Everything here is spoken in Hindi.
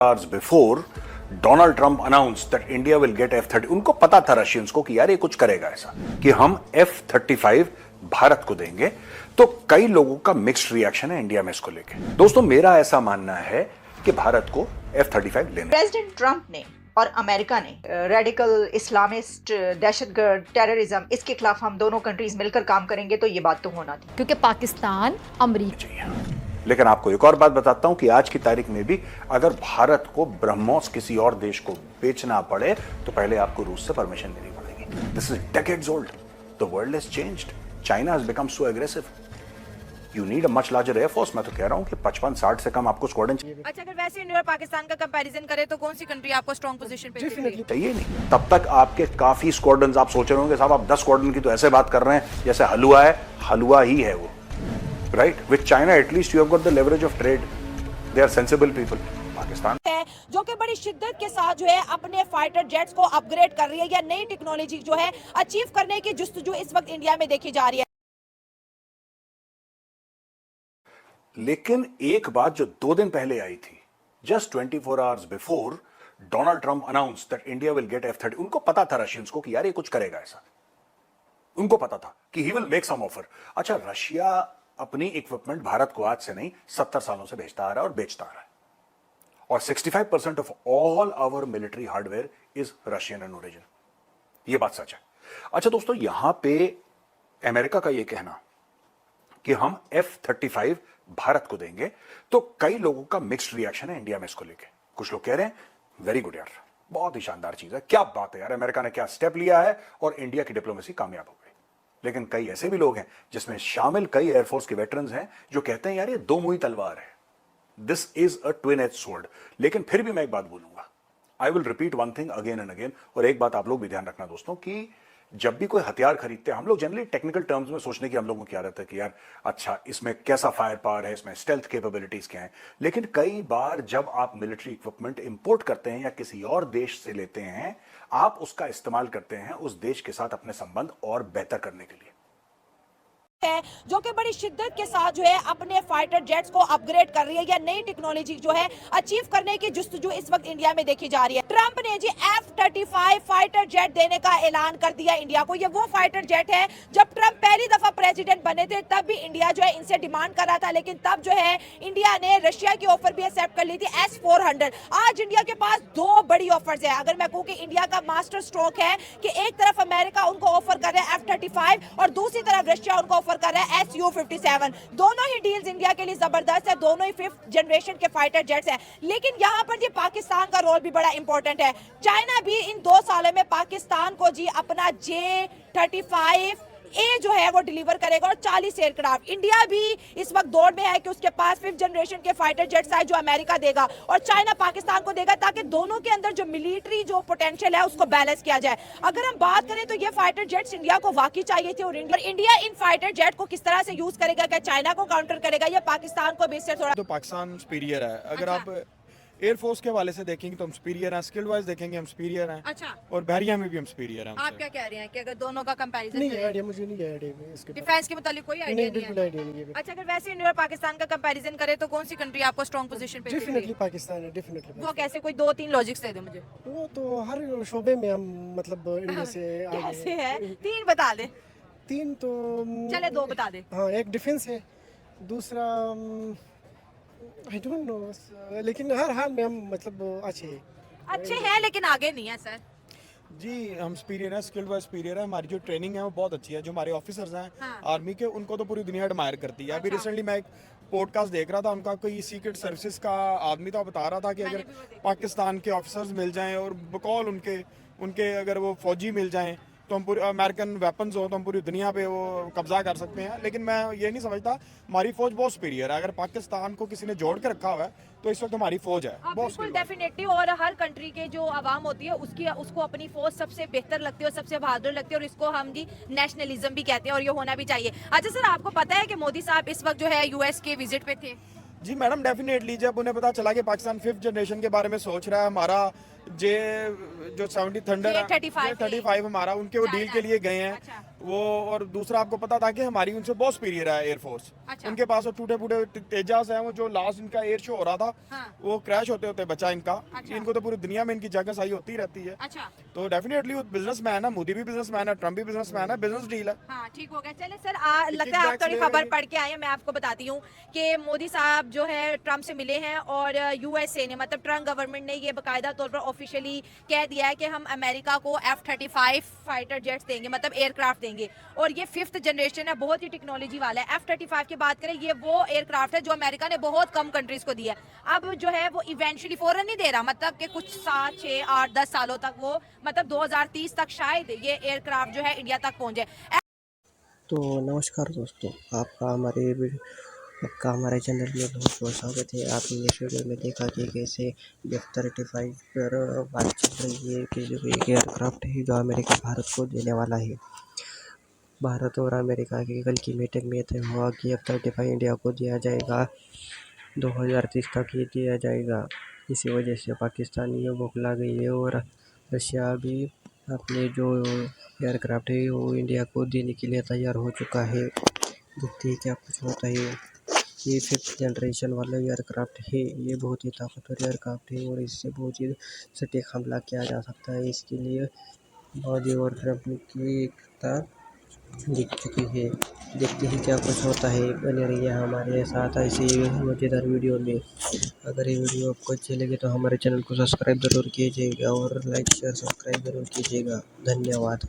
hours before Donald Trump announce that India will get F-30, उनको पता था रशियंस को कि यार ये कुछ करेगा ऐसा कि हम F-35 भारत को देंगे। तो कई लोगों का मिक्स्ड रिएक्शन है इंडिया में इसको लेके। दोस्तों मेरा ऐसा मानना है कि भारत को F-35 लेना। प्रेसिडेंट ट्रंप ने और अमेरिका ने रेडिकल इस्लामिस्ट दहशतगर्द टेररिज्म इसके खिलाफ हम दोनों कंट्रीज मिलकर काम करेंगे, तो ये बात तो होना थी, क्योंकि पाकिस्तान अमरीका। लेकिन आपको एक और बात बताता हूं कि आज की तारीख में भी अगर भारत को ब्रह्मोस किसी और देश को बेचना पड़े तो पहले आपको रूस से परमिशन लेनी पड़ेगी। This is decades old. The world has changed. China has become so aggressive. You need a much larger air force. मैं तो कह रहा हूं कि 55-60 से कम आपको स्क्वाड्रन चाहिए। अच्छा, अगर वैसे इंडिया और पाकिस्तान का कंपैरिजन करें तो कौन सी कंट्री आपको स्ट्रॉन्ग पोजीशन पे चाहिए नहीं। तब तक आपके काफी स्क्वाड्रन, आप सोच रहे होंगे साहब आप 10 स्क्वाड्रन की तो ऐसे बात कर रहे हैं जैसे हलवा है। हलवा ही है वो, right? With China, at least you have got the leverage of trade. They are sensible people. Pakistan है जो कि बड़ी शिद्दत के साथ जो है अपने फाइटर जेट्स को अपग्रेड कर रही है या नई टेक्नोलॉजी जो है अचीव करने की जुस्तजू इस वक्त इंडिया में देखी जा रही है। लेकिन एक बात जो 2 दिन पहले आई थी, just 24 hours before Donald Trump announce that India will get F-30, उनको पता था रशियंस को कि यार ये कुछ करेगा ऐसा। उनको पता था कि he will make some offer. अच्छा, रशिया अपनी इक्विपमेंट भारत को आज से नहीं 70 सालों से भेजता आ रहा है और बेचता आ रहा है, और 65% of all our military hardware is Russian in origin. यह बात सच है। अच्छा दोस्तों, यहां पे अमेरिका का यह कहना कि हम F-35 भारत को देंगे, तो कई लोगों का मिक्स्ड रिएक्शन है इंडिया में इसको लेके। कुछ लोग कह रहे हैं वेरी गुड यार, बहुत ही शानदार चीज है, क्या बात है यार, अमेरिका ने क्या स्टेप लिया है और इंडिया की डिप्लोमेसी कामयाब हो गई। लेकिन कई ऐसे भी लोग हैं जिसमें शामिल कई एयरफोर्स के वेटरन्स हैं जो कहते हैं यार ये 2 मुई तलवार है, this is a twin edge sword. लेकिन फिर भी मैं एक बात बोलूंगा, I will repeat one thing again and again. और एक बात आप लोग भी ध्यान रखना दोस्तों कि जब भी कोई हथियार खरीदते हैं, हम लोग जनरली टेक्निकल टर्म्स में सोचने की हम लोगों की आदत है कि यार अच्छा इसमें कैसा फायर पावर है, इसमें स्टेल्थ कैपेबिलिटीज क्या हैं। लेकिन कई बार जब आप मिलिट्री इक्विपमेंट इंपोर्ट करते हैं या किसी और देश से लेते हैं, आप उसका इस्तेमाल करते हैं उस देश के साथ अपने संबंध और बेहतर करने के लिए, है जो कि बड़ी शिद्दत के साथ जो है अपने फाइटर जेट्स को अपग्रेड कर रही है या नई टेक्नोलॉजी जो है अचीव करने की जुस्तजू इस वक्त इंडिया में देखी जा रही है। ट्रंप ने जी F-35 फाइटर जेट देने का ऐलान कर दिया इंडिया को। ये वो फाइटर जेट है, जब ट्रंप पहली दफा प्रेसिडेंट बने थे तब भी इंडिया जो है इनसे डिमांड कर रहा था, लेकिन तब जो है इंडिया ने रशिया की ऑफर भी एक्सेप्ट कर ली थी S-400। आज इंडिया के पास 2 बड़ी ऑफर्स है। अगर मैं कहूँ कि इंडिया का मास्टर स्ट्रोक है कि एक तरफ अमेरिका उनको ऑफर कर रहा है F-35 और दूसरी तरफ रशिया उनको ऑफर कर रहा है Su-57। दोनों ही डील्स इंडिया के लिए जबरदस्त है, दोनों ही 5th जनरेशन के फाइटर जेट्स हैं। लेकिन यहाँ पर जी पाकिस्तान का रोल भी बड़ा इंपॉर्टेंट है। चाइना भी इन 2 सालों में पाकिस्तान को जी अपना J-35A जो है वो डिलीवर करेगा और 40 एयरक्राफ्ट। इंडिया भी इस वक्त दौड़ में है कि उसके पास 5th जनरेशन के फाइटर जेट्स आए जो अमेरिका देगा और चाइना पाकिस्तान को देगा, ताकि दोनों के अंदर जो मिलिट्री जो पोटेंशियल है उसको बैलेंस किया जाए। अगर हम बात करें तो ये फाइटर जेट्स इंडिया को वाकई चाहिए थे, और इंडिया इन फाइटर जेट को किस तरह से यूज करेगा, क्या चाइना को काउंटर करेगा या पाकिस्तान को बेस से थोड़ा। तो पाकिस्तान सुपीरियर है। अगर आप एयरफोर्स के हवाले से देखेंगे तो हम सुपीरियर हैं, स्किल वाइज देखेंगे हम सुपीरियर हैं। अच्छा, और बहरिया में भी हम सुपीरियर हैं। आप क्या कह रहे हैं कि अगर दोनों का कंपैरिजन नहीं आइडिया, मुझे नहीं आइडिया इसके डिफेंस के मुतालिक कोई आइडिया नहीं बिल्कुल है। आइडिया नहीं है। अच्छा, अगर वैसे इंडिया और पाकिस्तान का कंपैरिजन करें तो कौन सी कंट्री आपको स्ट्रॉन्ग पोजीशन पे डेफिनेटली पाकिस्तान है, डेफिनेटली। वो कैसे, कोई 2-3 लॉजिक्स दे दो मुझे। वो तो हर शोबे में हम मतलब इंडिया से आगे कैसे है, 3 बता दे। 3 तो चले 2 बता दे। हाँ, एक डिफेंस है, दूसरा आई डोंट नो, लेकिन हर हाल में हम मतलब अच्छे हैं लेकिन आगे नहीं है सर। जी हम सुपीरियर हैं, स्किल वाइज सुपीरियर है। हमारी जो ट्रेनिंग है वो बहुत अच्छी है। जो हमारे ऑफिसर्स हैं आर्मी के, उनको तो पूरी दुनिया एडमायर करती है। अभी रिसेंटली मैं एक पॉडकास्ट देख रहा था, उनका कोई सीक्रेट सर्विसेज का आदमी था, बता रहा था कि अगर पाकिस्तान के ऑफिसर्स मिल जाएं और बकौल उनके अगर वो फौजी मिल जाएं तो हम पूरे अमेरिकन वेपन्स हो तो हम पूरी दुनिया पे वो कब्जा कर सकते हैं। लेकिन मैं ये नहीं समझता, हमारी फौज बहुत सुपीरियर है। अगर पाकिस्तान को किसी ने जोड़ के रखा हुआ है तो इस वक्त हमारी फौज है बहुत बिल्कुल डेफिनेटली। और हर कंट्री के जो आवाम होती है उसको अपनी फौज सबसे बेहतर लगती है और सबसे बहादुर लगती है, और इसको हम जी नेशनलिज्म भी कहते हैं और ये होना भी चाहिए। अच्छा सर, आपको पता है कि मोदी साहब इस वक्त जो है यूएस के विजिट पे थे? जी मैडम, डेफिनेटली। जब उन्हें पता चला कि पाकिस्तान 5th जनरेशन के बारे में सोच रहा है, हमारा जो 70 थंडर 35 हमारा, उनके वो डील के लिए गए हैं। वो, और दूसरा आपको पता था कि हमारी उनसे बहुत सुपीरियर है एयरफोर्स। अच्छा। उनके पास वो टूटे फूटे तेजास हैं, वो जो लास्ट इनका एयर शो हो रहा था हाँ। वो क्रैश होते होते बचा इनका। अच्छा। इनको तो पूरी दुनिया में इनकी जगह सही होती रहती है। अच्छा। तो डेफिनेटली वो बिजनेसमैन है, मोदी भी बिजनेसमैन है, ट्रम्प भी बिजनेसमैन है, बिजनेस डील है। हाँ, ठीक हो गया। चले सर, लगता है आप kickbacks थोड़ी ले खबर रहे हैं। पढ़ के आए हैं। मैं आपको बताती हूँ कि मोदी साहब जो है ट्रम्प से मिले हैं और यूएसए ने, मतलब ट्रम्प गवर्नमेंट ने ये बाकायदा तौर पर ऑफिशियली कह दिया है कि हम अमेरिका को F-35 फाइटर जेट्स देंगे, मतलब एयरक्राफ्ट देंगे। और ये 5th जनरेशन है, बहुत ही टेक्नोलॉजी वाला है। F-35 की बात करें, ये वो एयरक्राफ्ट है जो अमेरिका ने बहुत कम कंट्रीज को दिया है। अब जो है वो इवेंचुअली फौरन नहीं दे रहा, मतलब कि कुछ 7, 6, 8, 10 सालों तक, वो मतलब 2030 तक शायद ये एयरक्राफ्ट जो है इंडिया तक पहुंचे। तो नमस्कार दोस्तों, आपका हमारे चैनल में बहुत बहुत स्वागत है। आपने इस वीडियो में देखा कि कैसे F-35 पर बात चल रही है कि जो एक एयरक्राफ्ट है जो अमेरिका भारत को देने वाला है। भारत और अमेरिका की कल की मीटिंग में तय हुआ कि F-35 इंडिया को दिया जाएगा, 2030 तक ये दिया जाएगा। इसी वजह से पाकिस्तान ये बौखला गई है और रशिया भी अपने जो एयरक्राफ्ट है वो इंडिया को देने के लिए तैयार हो चुका है। देखते हैं क्या कुछ होता है। ये 5th जनरेशन वाला एयरक्राफ्ट है, ये बहुत ही ताकतवर एयरक्राफ्ट है और इससे बहुत ही सटीक हमला किया जा सकता है। इसके लिए मोदी और ट्रंप की एकता दिख चुकी है। देखते हैं क्या कुछ होता है। बने रहिए हमारे साथ ऐसे ही मज़ेदार वीडियो में। अगर ये वीडियो आपको अच्छी लगे तो हमारे चैनल को सब्सक्राइब ज़रूर कीजिएगा और लाइक शेयर सब्सक्राइब ज़रूर कीजिएगा। धन्यवाद।